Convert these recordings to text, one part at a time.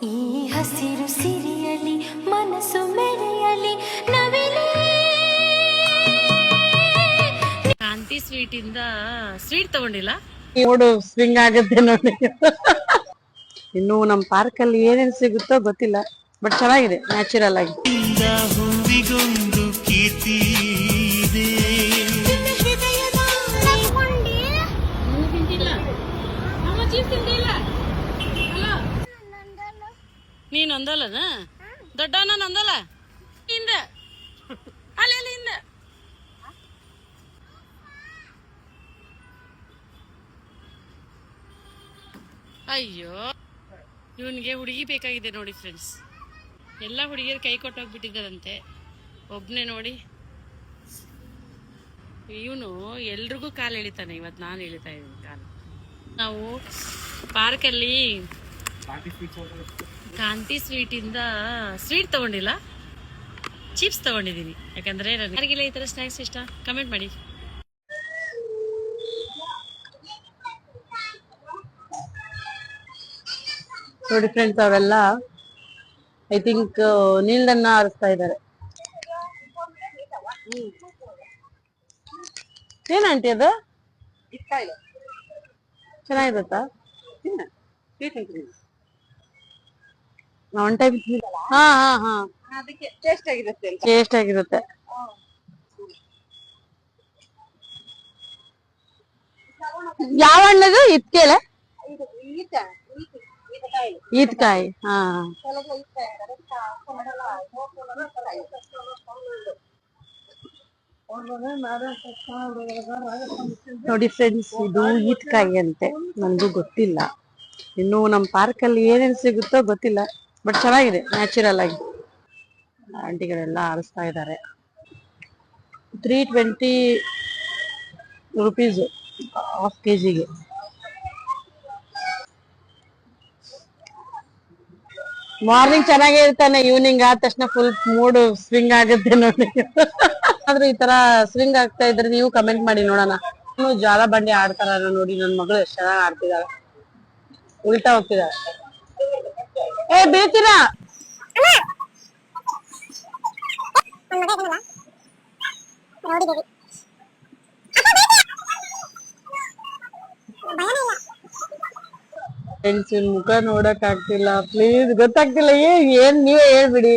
ಈ ಹಸಿರು ಸಿರಿಯಲಿ ಮನಸ್ಸು ಮೆರೆಯಲಿ ನವಿಲೇ ಕಾಂತಿ ಸ್ವೀಟ್ ಇಂದ ಸ್ವೀಟ್ ತಗೊಂಡಿಲ್ಲ. ನೋಡು ಸ್ವಿಂಗ್ ಆಗುತ್ತೆ ನೋಡಿ. ಇನ್ನು ನಮ್ಮ ಪಾರ್ಕ್ ಅಲ್ಲಿ ಏನೇನು ಸಿಗುತ್ತೋ ಗೊತ್ತಿಲ್ಲ, ಬಟ್ ಚೆನ್ನಾಗಿದೆ ನ್ಯಾಚುರಲ್ ಆಗಿ. ಹೂವಿಗೊಂದು ಕೀರ್ತಿ ಇದೆ. ನೀನ್ ಒಂದಲ್ಲನ ದೊಡ್ಡವನ ನಂದಲ್ಲ ಹಿಂದ ಅಲ್ಲಿ ಹಿಂದ. ಅಯ್ಯೋ ಇವನ್ಗೆ ಹುಡುಗಿ ಬೇಕಾಗಿದೆ ನೋಡಿ ಫ್ರೆಂಡ್ಸ್. ಎಲ್ಲ ಹುಡುಗಿಯರು ಕೈ ಕೊಟ್ಟೋಗ್ಬಿಟ್ಟಿದ್ದಾರಂತೆ, ಒಬ್ನೇ ನೋಡಿ ಇವನು ಎಲ್ರಿಗೂ ಕಾಲು ಎಳಿತಾನೆ. ಇವತ್ತು ನಾನು ಎಳಿತಾ ಇದ್ದೀನಿ ಕಾಲು. ನಾವು ಪಾರ್ಕಲ್ಲಿ ಕಾಂತಿ ಸ್ವೀಟ್ ಇಂದ ಸ್ವೀಟ್ ತಗೊಂಡಿಲ್ಲ, ಚಿಪ್ಸ್ ತಗೊಂಡಿದ್ದೀನಿ. ಯಾಕಂದ್ರೆ ಯಾರಿಗಿಲ್ಲ ಈ ತರ ಸ್ನಾಕ್ಸ್ ಇಷ್ಟ ಕಮೆಂಟ್ ಮಾಡಿ. ನೋಡಿ ಫ್ರೆಂಡ್ಸ್, ಅವೆಲ್ಲ ಐ ಥಿಂಕ್ ನೀಲ್ದನ್ನ ಆರಿಸ್ತಾ ಇದ್ದಾರೆ. ಏನ್ ಆಂಟಿ ಅದು ಚೆನ್ನಾಗಿರುತ್ತಾ? ಒನ್ ಟೈಮ್ ಹಾ ಹಾ ಹಾ ಟೇಸ್ಟ್ ಆಗಿರುತ್ತೆ. ಯಾವ ಹಣ್ಣದು? ಇತ್ಕೇಳೆ ಈತ್ಕಾಯಿ. ಹಾ ನೋಡಿ ಫ್ರೆಂಡ್ಸ್, ಇದು ಈತ್ಕಾಯಿ ಅಂತೆ, ನನ್ಗೂ ಗೊತ್ತಿಲ್ಲ. ಇನ್ನು ನಮ್ಮ ಪಾರ್ಕ್ ಅಲ್ಲಿ ಏನೇನು ಸಿಗುತ್ತೋ ಗೊತ್ತಿಲ್ಲ, ಬಟ್ ಚೆನ್ನಾಗಿದೆ ನ್ಯಾಚುರಲ್ ಆಗಿ. ಆಂಟಿಗಳೆಲ್ಲ ಆರಿಸ್ತಾ ಇದ್ದಾರೆ. 320 rupees ಹಾಫ್ ಕೆಜಿಗೆ. ಮಾರ್ನಿಂಗ್ ಚೆನ್ನಾಗೇ ಇರ್ತಾನೆ, ಈವ್ನಿಂಗ್ ಆದ ತಕ್ಷಣ ಫುಲ್ ಮೂಡ್ ಸ್ವಿಂಗ್ ಆಗುತ್ತೆ ನೋಡಿ. ಆದ್ರೆ ಈ ತರ ಸ್ವಿಂಗ್ ಆಗ್ತಾ ಇದ್ರೆ ನೀವು ಕಮೆಂಟ್ ಮಾಡಿ ನೋಡೋಣ. ಜಾಲ ಬಂಡಿ ಆಡ್ತಾರ ನೋಡಿ, ನನ್ ಮಗಳು ಎಷ್ಟ್ ಚೆನ್ನಾಗಿ ಆಡ್ತಿದಾಳೆ, ಉಲ್ಟಾ ಹೋಗ್ತಿದಾಳೆ. ಏ ಬೀಳ್ತೀರಾ? ಫ್ರೆಂಡ್ಸ್, ಇವ್ನ ಮುಖ ನೋಡಕ್ ಆಗ್ತಿಲ್ಲ, ಪ್ಲೀಸ್ ಗೊತ್ತಾಗ್ತಿಲ್ಲ. ಏನ್ ನೀವೇ ಹೇಳ್ಬಿಡಿ,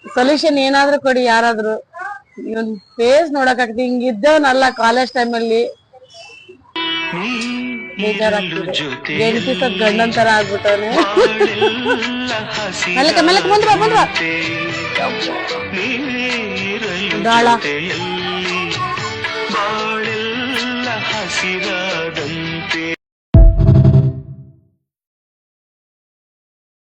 ಸೊಲ್ಯೂಷನ್ ಏನಾದ್ರೂ ಕೊಡಿ ಯಾರಾದ್ರೂ. ಇವನ್ ಫೇಸ್ ನೋಡಕ್ ಆಗ್ತಿ, ಹಿಂಗಿದ್ದವನಲ್ಲ ಕಾಲೇಜ್ ಟೈಮ್ ಅಲ್ಲಿ. ಬೇಜಾರಾಗ್ತಿದೆ, ಗೆಣಸಿ ಸ್ವಲ್ಪ ಗಂಡನ್ ತರ ಆಗ್ಬಿಟ್ಟವನೆ. ಮೆಲ್ಲಕ ಮೆಲ್ಲಕ ಬಂದ್ರ ಗಾಳ. ಹಸಿರಾದಂತೆ